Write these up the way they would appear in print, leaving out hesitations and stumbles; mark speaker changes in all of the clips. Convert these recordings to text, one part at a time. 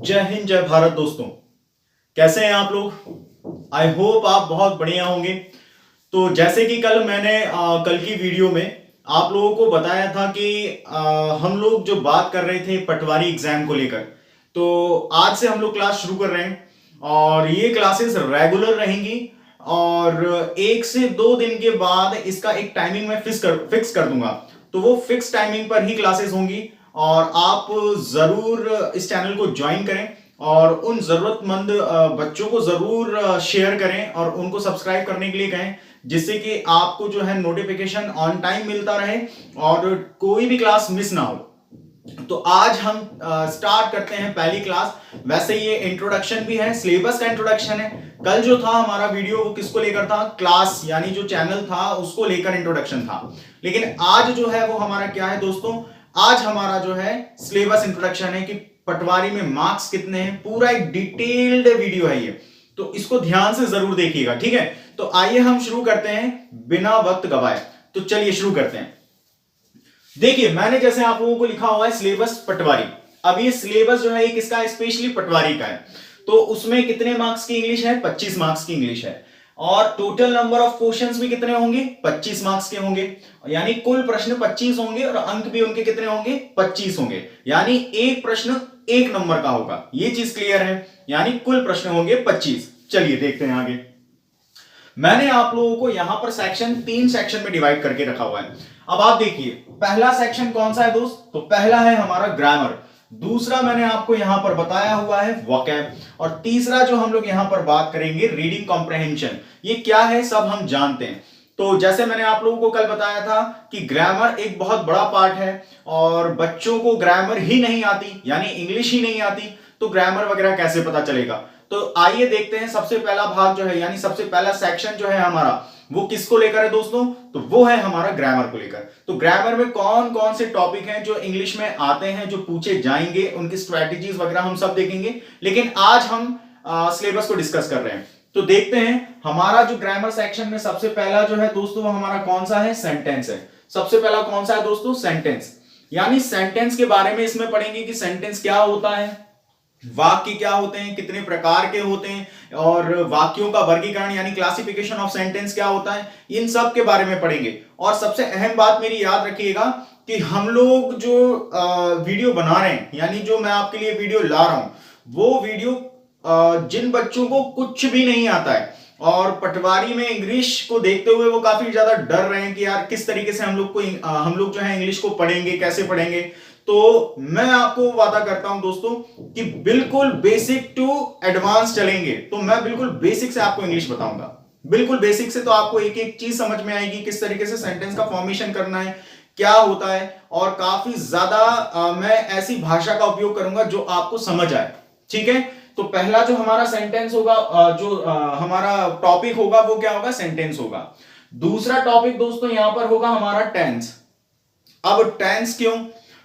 Speaker 1: जय हिंद जय भारत दोस्तों। कैसे हैं आप लोग? आई होप आप बहुत बढ़िया होंगे। तो जैसे कि कल मैंने कल की वीडियो में आप लोगों को बताया था कि हम लोग जो बात कर रहे थे पटवारी एग्जाम को लेकर, तो आज से हम लोग क्लास शुरू कर रहे हैं और ये क्लासेस रेगुलर रहेंगी और 1 से 2 दिन के बाद इसका एक टाइमिंग मैं फिक्स कर दूंगा। तो वो फिक्स टाइमिंग पर ही क्लासेस होंगी और आप जरूर इस चैनल को ज्वाइन करें और उन जरूरतमंद बच्चों को जरूर शेयर करें और उनको सब्सक्राइब करने के लिए कहें, जिससे कि आपको जो है नोटिफिकेशन ऑन टाइम मिलता रहे और कोई भी क्लास मिस ना हो। तो आज हम स्टार्ट करते हैं पहली क्लास। वैसे ये इंट्रोडक्शन भी है, सिलेबस का इंट्रोडक्शन है। कल जो था हमारा वीडियो वो किसको लेकर था? क्लास यानी जो चैनल था उसको लेकर इंट्रोडक्शन था। लेकिन आज जो है वो हमारा क्या है दोस्तों? आज हमारा जो है सिलेबस इंट्रोडक्शन है कि पटवारी में मार्क्स कितने हैं। पूरा एक डिटेल्ड वीडियो है ये, तो इसको ध्यान से जरूर देखिएगा, ठीक है? तो आइए हम शुरू करते हैं बिना वक्त गवाए। तो चलिए शुरू करते हैं। देखिए, मैंने जैसे आप लोगों को लिखा हुआ है सिलेबस पटवारी। अब ये सिलेबस जो है ये किसका है? स्पेशली पटवारी का है। तो उसमें कितने मार्क्स की इंग्लिश है? 25 मार्क्स की इंग्लिश है। और टोटल नंबर ऑफ क्वेश्चंस भी कितने होंगे? 25 मार्क्स के होंगे। यानी कुल प्रश्न 25 होंगे और अंक भी उनके कितने होंगे? 25 होंगे। यानी एक प्रश्न 1 नंबर का होगा। ये चीज क्लियर है? यानी कुल प्रश्न होंगे 25। चलिए देखते हैं आगे। मैंने आप लोगों को यहां पर सेक्शन 3 सेक्शन में डिवाइड करके रखा हुआ है। अब आप देखिए, पहला सेक्शन कौन सा है दोस्त? तो पहला है हमारा ग्रामर। दूसरा मैंने आपको यहां पर बताया हुआ है वोकैब। और तीसरा जो हम लोग यहां पर बात करेंगे रीडिंग कॉम्प्रहेंशन। ये क्या है सब हम जानते हैं। तो जैसे मैंने आप लोगों को कल बताया था कि ग्रामर एक बहुत बड़ा पार्ट है और बच्चों को ग्रामर ही नहीं आती यानी इंग्लिश ही नहीं आती तो ग्रामर वगैरह कैसे पता चलेगा। तो आइए देखते हैं। सबसे पहला भाग जो है यानी सबसे पहला सेक्शन जो है हमारा वो किसको लेकर है दोस्तों? तो वो है हमारा ग्रामर को लेकर। तो ग्रामर में कौन कौन से टॉपिक हैं जो इंग्लिश में आते हैं, जो पूछे जाएंगे, उनकी स्ट्रेटेजीज वगैरह हम सब देखेंगे। लेकिन आज हम सिलेबस को डिस्कस कर रहे हैं। तो देखते हैं हमारा जो ग्रामर सेक्शन में सबसे पहला जो है दोस्तों वो हमारा कौन सा है? सेंटेंस है। सबसे पहला कौन सा है दोस्तों? सेंटेंस। यानी सेंटेंस के बारे में इसमें पढ़ेंगे कि सेंटेंस क्या होता है, वाक्य क्या होते हैं, कितने प्रकार के होते हैं और वाक्यों का वर्गीकरण यानी क्लासिफिकेशन ऑफ सेंटेंस क्या होता है, इन सब के बारे में पढ़ेंगे। और सबसे अहम बात मेरी याद रखिएगा कि हम लोग जो वीडियो बना रहे हैं यानी जो मैं आपके लिए वीडियो ला रहा हूं वो वीडियो जिन बच्चों को कुछ भी नहीं आता है और पटवारी में इंग्लिश को देखते हुए वो काफी ज्यादा डर रहे हैं कि यार किस तरीके से हम लोग जो है इंग्लिश को पढ़ेंगे, कैसे पढ़ेंगे। तो मैं आपको वादा करता हूं दोस्तों कि बिल्कुल बेसिक टू एडवांस चलेंगे। तो मैं बिल्कुल बेसिक से आपको इंग्लिश बताऊंगा, बिल्कुल बेसिक से। तो आपको एक एक चीज समझ में आएगी, किस तरीके से सेंटेंस का फॉर्मेशन करना है, क्या होता है। और काफी ज्यादा मैं ऐसी भाषा का उपयोग करूंगा जो आपको समझ आए, ठीक है? तो पहला जो हमारा सेंटेंस होगा, जो हमारा टॉपिक होगा वो क्या होगा? सेंटेंस होगा। दूसरा टॉपिक दोस्तों यहां पर होगा हमारा टेंस। अब टेंस क्यों?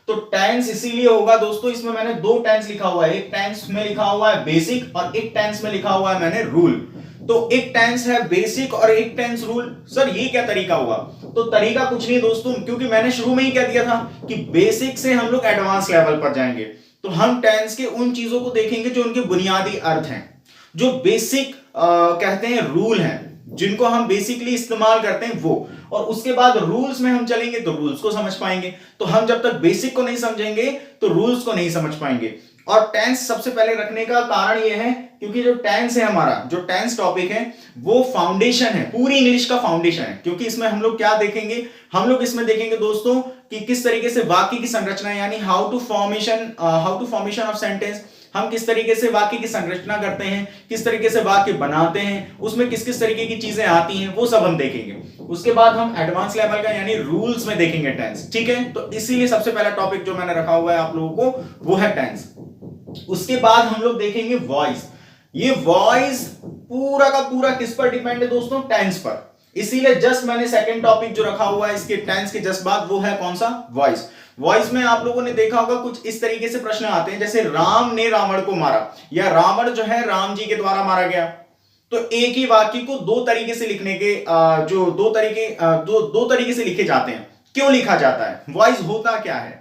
Speaker 1: तो टेंस इसीलिए होगा दोस्तों, इसमें मैंने 2 टेंस लिखा हुआ है। एक टेंस में लिखा हुआ है बेसिक और एक टेंस में लिखा हुआ है मैंने रूल। तो एक टेंस है बेसिक और एक टेंस रूल। सर ये क्या तरीका हुआ? तो तरीका कुछ नहीं दोस्तों, क्योंकि मैंने शुरू में ही कह दिया था कि बेसिक से हम लोग एडवांस लेवल पर जाएंगे। तो हम टेंस के उन चीजों को देखेंगे जो उनके बुनियादी अर्थ हैं, जो बेसिक कहते हैं रूल हैं, जिनको हम बेसिकली इस्तेमाल करते हैं वो। और उसके बाद रूल्स में हम चलेंगे तो रूल्स को समझ पाएंगे। तो हम जब तक बेसिक को नहीं समझेंगे तो रूल्स को नहीं समझ पाएंगे। और टेंस सबसे पहले रखने का कारण यह है क्योंकि जो टेंस है हमारा, जो टेंस टॉपिक है वो फाउंडेशन है, पूरी इंग्लिश का फाउंडेशन है। क्योंकि इसमें हम लोग क्या देखेंगे? हम लोग इसमें देखेंगे दोस्तों कि किस तरीके से वाक्य की संरचना यानी how to formation of sentence, हम किस तरीके से वाक्य की संरचना करते हैं, किस तरीके से वाक्य बनाते हैं, उसमें किस किस तरीके की चीजें आती हैं, वो सब हम देखेंगे। उसके बाद हम एडवांस लेवल का यानी रूल्स में देखेंगे टेंस, ठीक है? तो इसीलिए सबसे पहला टॉपिक जो मैंने रखा हुआ है आप लोगों को वो है टेंस। उसके बाद हम लोग देखेंगे वॉइस। ये वॉइस पूरा का पूरा किस पर डिपेंड है दोस्तों? टेंस पर। इसीलिए जस्ट मैंने सेकंड टॉपिक जो रखा हुआ है इसके टेंस के जस्ट बाद वो है कौन सा? वॉइस। वॉइस में आप लोगों ने देखा होगा कुछ इस तरीके से प्रश्न आते हैं जैसे राम ने रावण को मारा या रावण जो है राम जी के द्वारा मारा गया। तो एक ही वाक्य को दो तरीके से लिखने के जो दो तरीके से लिखे जाते हैं। क्यों लिखा जाता है? वॉइस होता क्या है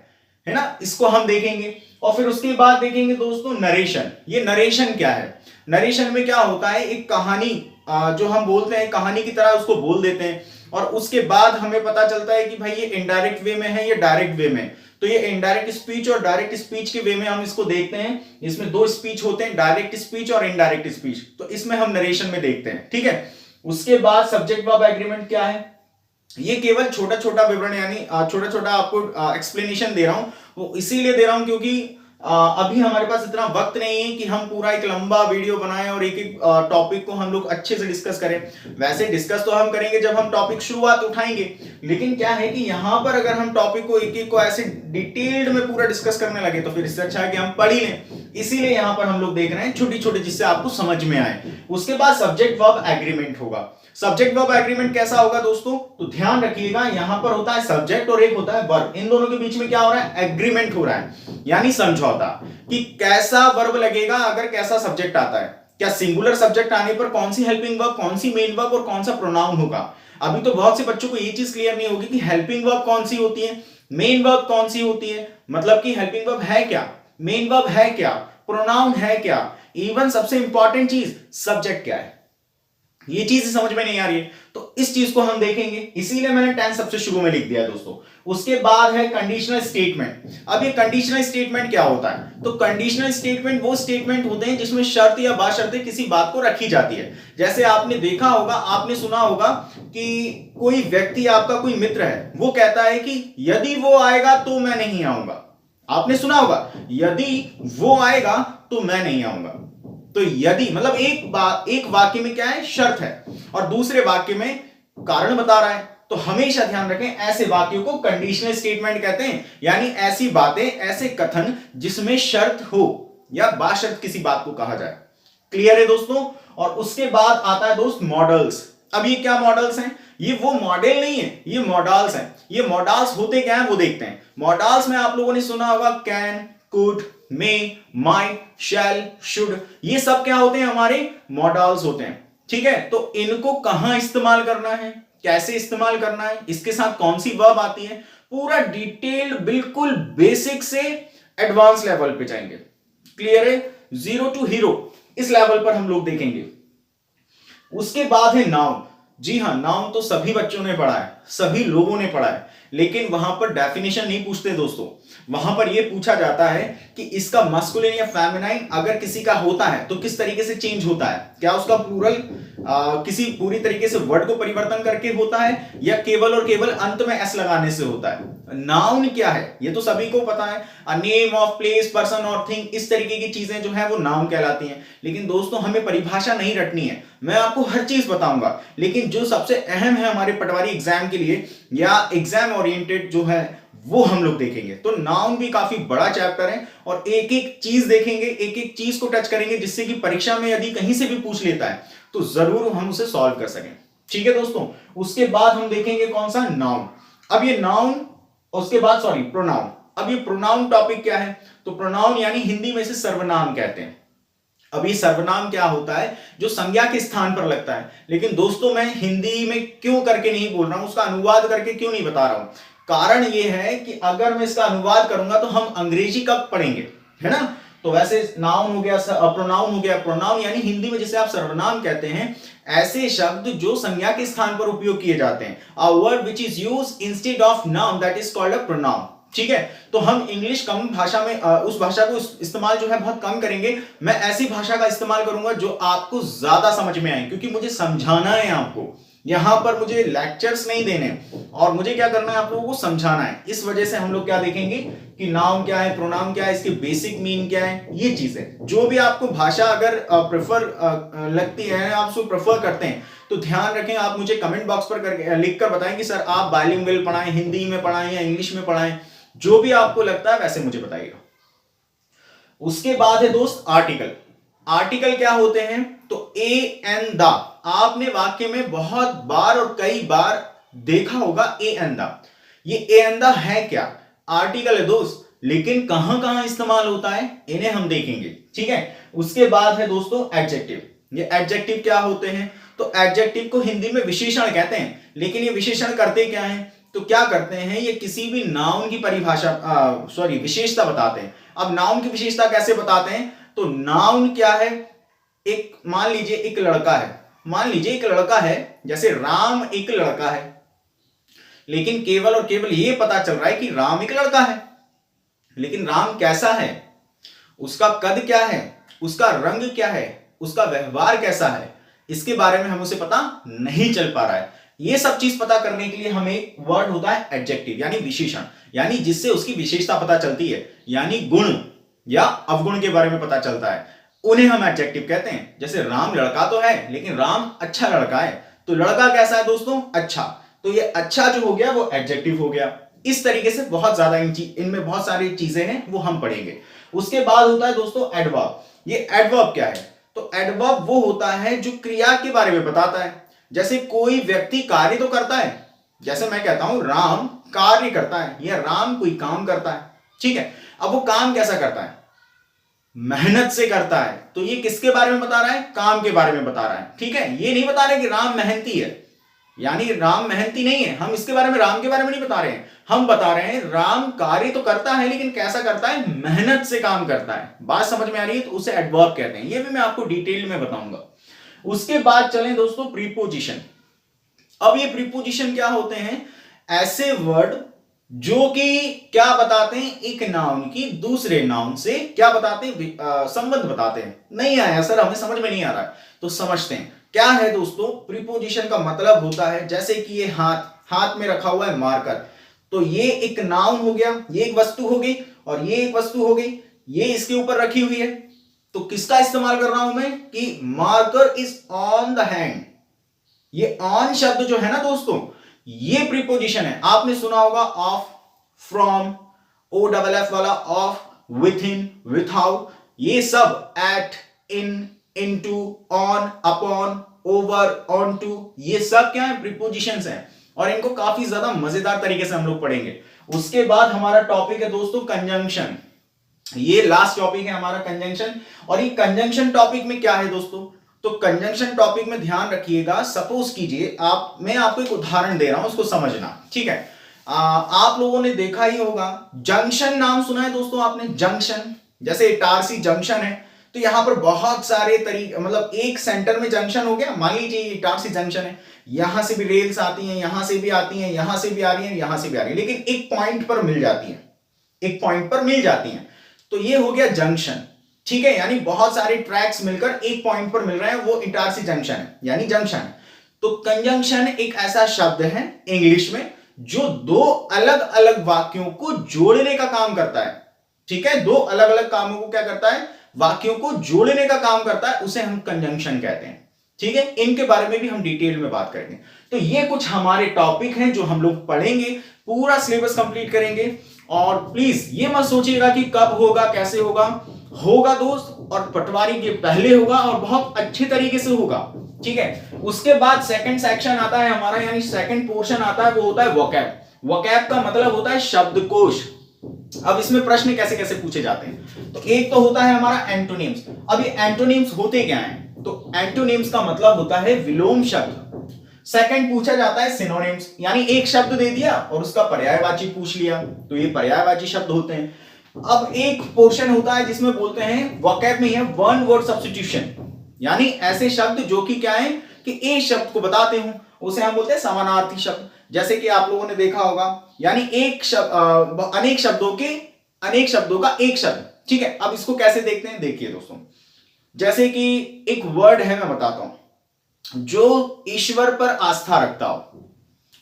Speaker 1: ना? इसको हम देखेंगे। और फिर उसके बाद देखेंगे दोस्तों नरेशन। ये नरेशन क्या है? नरेशन में क्या होता है, एक कहानी जो हम बोलते हैं कहानी की तरह उसको बोल देते हैं, और उसके बाद हमें पता चलता है कि भाई ये इनडायरेक्ट वे में है, ये डायरेक्ट वे में। तो ये इनडायरेक्ट स्पीच और डायरेक्ट स्पीच के वे में हम इसको देखते हैं। इसमें दो स्पीच होते हैं, डायरेक्ट स्पीच और इनडायरेक्ट स्पीच, तो इसमें हम नरेशन में देखते हैं, ठीक है। उसके बाद सब्जेक्ट वर्ब एग्रीमेंट क्या है? ये केवल छोटा छोटा विवरण यानी छोटा छोटा आपको एक्सप्लेनेशन दे रहा हूं, वो इसीलिए दे रहा हूं क्योंकि अभी हमारे पास इतना वक्त नहीं है कि हम पूरा एक लंबा वीडियो बनाएं और एक एक टॉपिक को हम लोग अच्छे से डिस्कस करें। वैसे डिस्कस तो हम करेंगे जब हम टॉपिक शुरुआत उठाएंगे, लेकिन क्या है कि यहां पर अगर हम टॉपिक को एक एक को ऐसे डिटेल्ड में पूरा डिस्कस करने लगे तो फिर इससे अच्छा है कि हम पढ़ ही लें। इसीलिए यहां पर हम लोग देख रहे हैं छोटी छोटी, जिससे आपको समझ में आए। उसके बाद सब्जेक्ट वर्ब एग्रीमेंट होगा। सब्जेक्ट वर्ब एग्रीमेंट कैसा होगा दोस्तों? तो ध्यान रखिएगा, यहां पर होता है सब्जेक्ट और एक होता है वर्ब। इन दोनों के बीच में क्या हो रहा है? एग्रीमेंट हो रहा है, यानी समझौता कि कैसा वर्ब लगेगा अगर कैसा सब्जेक्ट आता है। क्या सिंगुलर सब्जेक्ट आने पर कौन सी हेल्पिंग वर्ब, कौन सी मेन वर्ब और कौन सा प्रोनाउन होगा। अभी तो बहुत से बच्चों को ये चीज क्लियर नहीं होगी कि हेल्पिंग वर्ब कौन सी होती है, मेन वर्ब कौन सी होती है, मतलब कि हेल्पिंग वर्ब है क्या, मेन वर्ब है क्या, प्रोनाउन है क्या, इवन सबसे इंपॉर्टेंट चीज सब्जेक्ट क्या है। ये चीज समझ में नहीं आ रही है, तो इस चीज को हम देखेंगे, इसीलिए मैंने 10 सबसे शुरू में लिख दिया दोस्तों। उसके बाद है कंडीशनल स्टेटमेंट। अब ये कंडीशनल स्टेटमेंट क्या होता है? तो कंडीशनल स्टेटमेंट वो स्टेटमेंट होते हैं जिसमें शर्त या बाशर्ते किसी बात को रखी जाती है। जैसे आपने देखा होगा, आपने सुना होगा कि कोई व्यक्ति, आपका कोई मित्र है, वो कहता है कि यदि वो आएगा तो मैं नहीं आऊंगा। आपने सुना होगा, यदि वो आएगा तो मैं नहीं आऊंगा। तो यदि मतलब एक वाक्य में क्या है? शर्त है, और दूसरे वाक्य में कारण बता रहा है। तो हमेशा ध्यान रखें, ऐसे वाक्यों को कंडीशनल स्टेटमेंट कहते हैं, यानी ऐसी बातें, ऐसे कथन जिसमें शर्त हो या बाशर्त किसी बात को कहा जाए। क्लियर है दोस्तों? और उसके बाद आता है दोस्त मॉडल्स। अब ये क्या मॉडल्स हैं? ये वो मॉडल नहीं है, ये मॉडल्स हैं। ये मॉडल्स होते क्या है वो देखते हैं। मॉडल्स में आप लोगों ने सुना होगा can, could, may, might, shall, should, ये सब क्या होते हैं? हमारे मॉडल्स होते हैं, ठीक है। तो इनको कहां इस्तेमाल करना है, कैसे इस्तेमाल करना है, इसके साथ कौन सी वर्ब आती है, पूरा डिटेल्ड, बिल्कुल बेसिक से एडवांस लेवल पे जाएंगे। क्लियर है? जीरो टू हीरो, इस लेवल पर हम लोग देखेंगे। उसके बाद है नाउन। जी हां, नाउन तो सभी बच्चों ने पढ़ा है, सभी लोगों ने पढ़ा है, लेकिन वहां पर डेफिनेशन नहीं पूछते दोस्तों। वहां पर यह पूछा जाता है कि इसका मस्कुलिन या फेमिनाइन अगर किसी का होता है तो किस तरीके से चेंज होता है। क्या उसका प्लूरल किसी पूरी तरीके से वर्ड को परिवर्तन करके होता है, या केवल और केवल अंत में एस लगाने से होता है। नाउन क्या है ये तो सभी को पता है, a name of place, person और थिंग, इस तरीके की चीजें जो है वो नाउन कहलाती हैं। लेकिन दोस्तों हमें परिभाषा नहीं रटनी है, मैं आपको हर चीज बताऊंगा, लेकिन जो सबसे अहम है हमारे पटवारी एग्जाम के लिए या एग्जाम ओरिएंटेड जो है वो हम लोग देखेंगे। तो नाउन भी काफी बड़ा चैप्टर है, और एक एक चीज देखेंगे, एक एक चीज को टच करेंगे, जिससे कि परीक्षा में यदि कहीं से भी पूछ लेता है तो जरूर हम उसे सॉल्व कर सकें। ठीक है दोस्तों? उसके बाद हम देखेंगे कौन सा? नाउन। अब ये नाउन, उसके बाद सॉरी प्रोनाउन। अब ये प्रोनाउन टॉपिक क्या है? तो प्रोनाउन यानी हिंदी में से सर्वनाम कहते हैं। अब ये सर्वनाम क्या होता है? जो संज्ञा के स्थान पर लगता है। लेकिन दोस्तों मैं हिंदी में क्यों करके नहीं बोल रहा हूं, उसका अनुवाद करके क्यों नहीं बता रहा हूं? कारण ये है कि अगर मैं इसका अनुवाद करूंगा तो हम अंग्रेजी कब पढ़ेंगे, है ना। तो वैसे नाउन हो गया, प्रोनाउन हो गया। प्रोनाउन यानी हिंदी में जिसे आप सर्वनाम कहते हैं, ऐसे शब्द जो संज्ञा के स्थान पर उपयोग किए जाते हैं। A word which is used instead of noun that is called a pronoun. ठीक है, तो हम इंग्लिश कम भाषा में उस भाषा को इस्तेमाल जो है बहुत कम करेंगे। मैं ऐसी भाषा का इस्तेमाल करूंगा जो आपको ज्यादा समझ में आए, क्योंकि मुझे समझाना है आपको। यहां पर मुझे लेक्चर्स नहीं देने, और मुझे क्या करना है? आप लोगों को समझाना है। इस वजह से हम लोग क्या देखेंगे कि नाउन क्या है, प्रोनाउन क्या है, इसके बेसिक मीन क्या है, ये चीजें। जो भी आपको भाषा अगर प्रेफर लगती है, आप उसको प्रेफर करते हैं, तो ध्यान रखें, आप मुझे कमेंट बॉक्स पर लिख कर बताएं कि सर आप बाइलिंगुअल पढ़ाएं, हिंदी में पढ़ाएं या इंग्लिश में पढ़ाएं। जो भी आपको लगता है वैसे मुझे बताइएगा। उसके बाद है दोस्त आर्टिकल। आर्टिकल क्या होते हैं? तो ए एंड द, आपने वाक्य में बहुत बार और कई बार देखा होगा ए एंड द। ये ए एंड द है क्या? आर्टिकल है दोस्त, लेकिन कहां कहां इस्तेमाल होता है इन्हें हम देखेंगे। ठीक है, उसके बाद है दोस्तों एडजेक्टिव। ये एडजेक्टिव क्या होते हैं? तो एडजेक्टिव को हिंदी में विशेषण कहते हैं, लेकिन ये विशेषण करते क्या है? तो क्या करते हैं, ये किसी भी नाउन की परिभाषा विशेषता बताते हैं। अब नाउन की विशेषता कैसे बताते हैं? तो नाउन क्या है, एक मान लीजिए एक लड़का है, मान लीजिए एक लड़का है, जैसे राम एक लड़का है, लेकिन केवल और केवल ये पता चल रहा है कि राम एक लड़का है, लेकिन राम कैसा है, उसका कद क्या है, उसका रंग क्या है, उसका व्यवहार कैसा है, इसके बारे में हमें उसे पता नहीं चल पा रहा है। ये सब चीज पता करने के लिए हमें एक वर्ड होता है एडजेक्टिव, यानी विशेषण, यानी जिससे उसकी विशेषता पता चलती है, यानी गुण या अवगुण के बारे में पता चलता है, उन्हें हम एडजेक्टिव कहते हैं। जैसे राम लड़का तो है, लेकिन राम अच्छा लड़का है, तो लड़का कैसा है दोस्तों? अच्छा। तो ये अच्छा जो हो गया वो एडजेक्टिव हो गया। इस तरीके से बहुत ज्यादा इनमें बहुत सारी चीजें हैं, वो हम पढ़ेंगे। उसके बाद होता है दोस्तों एडवर्ब। ये एडवर्ब क्या है? तो एडवर्ब वो होता है जो क्रिया के बारे में बताता है। जैसे कोई व्यक्ति कार्य तो करता है, जैसे मैं कहता हूं राम कार्य करता है या राम कोई काम करता है, ठीक है। अब वो काम कैसा करता है? मेहनत से करता है। तो ये किसके बारे में बता रहा है? काम के बारे में बता रहा है, ठीक है। ये नहीं बता रहे कि राम मेहनती है, यानी राम मेहनती नहीं है, हम इसके बारे में, राम के बारे में नहीं बता रहे हैं। हम बता रहे हैं राम कार्य तो करता है, लेकिन कैसा करता है? मेहनत से काम करता है। बात समझ में आ रही है? तो उसे एडवर्ब कहते हैं। ये भी मैं आपको डिटेल में बताऊंगा। उसके बाद चलें दोस्तों प्रीपोजिशन। अब ये प्रीपोजिशन क्या होते हैं? ऐसे वर्ड जो कि क्या बताते हैं? एक नाउन की दूसरे नाउन से क्या बताते हैं? संबंध बताते हैं। नहीं आया सर, हमें समझ में नहीं आ रहा है, तो समझते हैं क्या है दोस्तों। प्रीपोजिशन का मतलब होता है, जैसे कि ये हाथ में रखा हुआ है मार्कर, तो ये एक नाउन हो गया, ये एक वस्तु हो गई और ये एक वस्तु हो गई, ये इसके ऊपर रखी हुई है। तो किसका इस्तेमाल कर रहा हूं मैं? कि marker is on the hand. ये ऑन शब्द जो है ना दोस्तों, ये प्रीपोजिशन है। आपने सुना होगा of, from, O double F वाला ऑफ, विथ इन, विथआउट, ये सब at, in, into, on, upon, over, onto, ये सब क्या है? प्रीपोजिशंस हैं। और इनको काफी ज्यादा मजेदार तरीके से हम लोग पढ़ेंगे। उसके बाद हमारा टॉपिक है दोस्तों कंजंक्शन। ये लास्ट टॉपिक है हमारा कंजंक्शन। और ये कंजंक्शन टॉपिक में क्या है दोस्तों? तो कंजंक्शन टॉपिक में ध्यान रखिएगा, सपोज कीजिए मैं आपको एक उदाहरण दे रहा हूं, उसको समझना, ठीक है। आप लोगों ने देखा ही होगा, जंक्शन नाम सुना है दोस्तों आपने? जंक्शन, जैसे इटारसी जंक्शन है, तो यहां पर बहुत सारे तरीके, मतलब एक सेंटर में जंक्शन हो गया। मान लीजिए इटारसी जंक्शन है, यहां से भी रेल्स आती हैं, यहां से भी आती हैं, यहां से भी आ रही हैं, यहां से भी आ रही है, लेकिन एक पॉइंट पर मिल जाती है, एक पॉइंट पर मिल जाती हैं। तो ये हो गया जंक्शन, ठीक है। यानी बहुत सारे ट्रैक्स मिलकर एक पॉइंट पर मिल रहे हैं, वो इंटारसी जंक्शन है, यानी जंक्शन। तो कंजंक्शन एक ऐसा शब्द है इंग्लिश में जो दो अलग अलग वाक्यों को जोड़ने का काम करता है, ठीक है। दो अलग अलग कामों को क्या करता है? वाक्यों को जोड़ने का काम करता है, उसे हम कंजंक्शन कहते हैं, ठीक है। इनके बारे में भी हम डिटेल में बात करेंगे। तो ये कुछ हमारे टॉपिक हैं जो हम लोग पढ़ेंगे, पूरा सिलेबस कंप्लीट करेंगे। और प्लीज ये मत सोचिएगा कि कब होगा, कैसे होगा। होगा दोस्त, और पटवारी के पहले होगा और बहुत अच्छे तरीके से होगा, ठीक है। उसके बाद सेकंड सेक्शन आता है हमारा, यानी सेकंड पोर्शन आता है, वो होता है वोकैब। वोकैब का मतलब होता है शब्दकोश। अब इसमें प्रश्न कैसे कैसे पूछे जाते हैं? तो एक तो होता है हमारा एंटोनिम्स। अब ये एंटोनिम्स होते क्या हैं? तो एंटोनिम्स का मतलब होता है विलोम शब्द। सेकंड पूछा जाता है सिनोनिम्स, यानी एक शब्द दे दिया और उसका पर्यायवाची पूछ लिया, तो ये पर्यायवाची शब्द होते हैं। अब एक पोर्शन होता है जिसमें बोलते हैं वोकैब में है वन वर्ड सब्स्टिट्यूशन, यानी ऐसे शब्द जो कि क्या है कि एक शब्द को बताते हो, उसे हम बोलते हैं समानार्थी शब्द। जैसे कि आप लोगों ने देखा होगा, यानी एक शब्द अनेक शब्दों का एक शब्द, ठीक है। अब इसको कैसे देखते हैं? देखिए दोस्तों, जैसे कि एक वर्ड है, मैं बताता हूं, जो ईश्वर पर आस्था रखता हो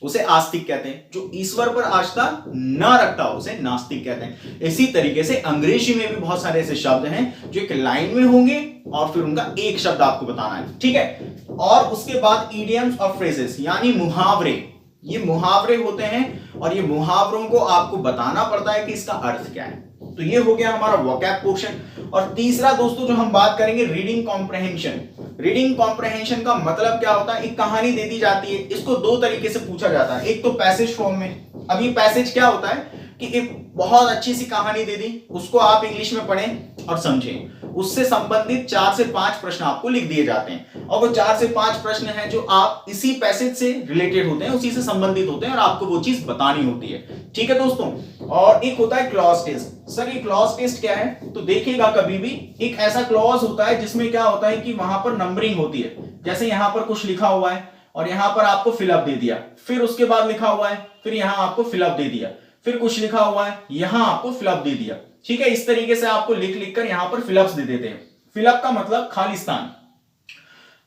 Speaker 1: उसे आस्तिक कहते हैं, जो ईश्वर पर आस्था ना रखता हो उसे नास्तिक कहते हैं। इसी तरीके से अंग्रेजी में भी बहुत सारे ऐसे शब्द हैं जो एक लाइन में होंगे और फिर उनका एक शब्द आपको बताना है, ठीक है। और उसके बाद इडियम्स और फ्रेजेस, यानी मुहावरे, ये मुहावरे होते हैं और ये मुहावरों को आपको बताना पड़ता है कि इसका अर्थ क्या है। तो ये हो गया हमारा वोकैब पोर्शन। और तीसरा दोस्तों जो हम बात करेंगे, रीडिंग कॉम्प्रहेंशन। रीडिंग कॉम्प्रहेंशन का मतलब क्या होता है? एक कहानी दे दी जाती है, इसको दो तरीके से पूछा जाता है। एक तो पैसेज फॉर्म में। अब ये पैसेज क्या होता है कि एक बहुत अच्छी सी कहानी दे दी, उसको आप इंग्लिश में पढ़ें और समझें। उससे संबंधित 4 से 5 प्रश्न आपको लिख दिए जाते हैं और वो 4 से 5 प्रश्न हैं जो आप इसी पैसेज से रिलेटेड होते हैं, उसी से संबंधित होते हैं और आपको वो चीज बतानी होती है। ठीक है दोस्तों, और एक होता है क्लॉज टेस्ट। सर ये क्लॉज टेस्ट क्या है? तो देखिएगा कभी भी एक ऐसा क्लॉज होता है जिसमें क्या होता है कि वहां पर नंबरिंग होती है। जैसे यहां पर कुछ लिखा हुआ है और यहां पर आपको फिलअप दे दिया, फिर उसके बाद लिखा हुआ है, फिर यहां आपको फिलअप दे दिया, फिर कुछ लिखा हुआ है, यहां आपको फिलअप दे दिया। ठीक है, इस तरीके से आपको लिख लिख कर यहां पर फिलअप्स दे देते हैं। फिलअप का मतलब खाली स्थान।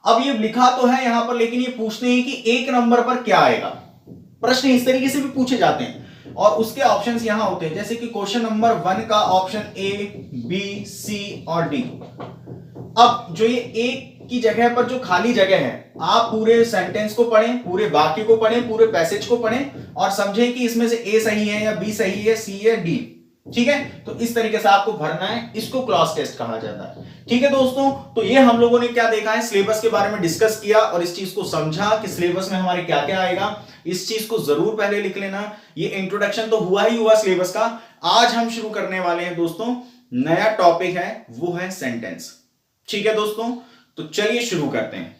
Speaker 1: अब ये लिखा तो है यहां पर, लेकिन ये पूछते हैं कि एक नंबर पर क्या आएगा। प्रश्न इस तरीके से भी पूछे जाते हैं और उसके ऑप्शंस यहां होते हैं, जैसे कि क्वेश्चन नंबर 1 का ऑप्शन ए, बी, सी और डी। अब जो ये एक की जगह पर जो खाली जगह है, आप पूरे सेंटेंस को पढ़ें, पूरे वाक्य को पढ़ें, पूरे पैसेज को पढ़ें और समझें कि इसमें से ए सही है या बी सही है, सी है, डी। ठीक है, तो इस तरीके से आपको भरना है, इसको क्लॉज टेस्ट कहा जाता है। ठीक है दोस्तों, तो ये हम लोगों ने क्या देखा है, सिलेबस के बारे में डिस्कस किया और इस चीज को समझा कि सिलेबस में हमारे क्या क्या आएगा। इस चीज को जरूर पहले लिख लेना। ये इंट्रोडक्शन तो हुआ ही हुआ सिलेबस का। आज हम शुरू करने वाले हैं दोस्तों, नया टॉपिक है, वो है सेंटेंस। ठीक है दोस्तों, तो चलिए शुरू करते हैं।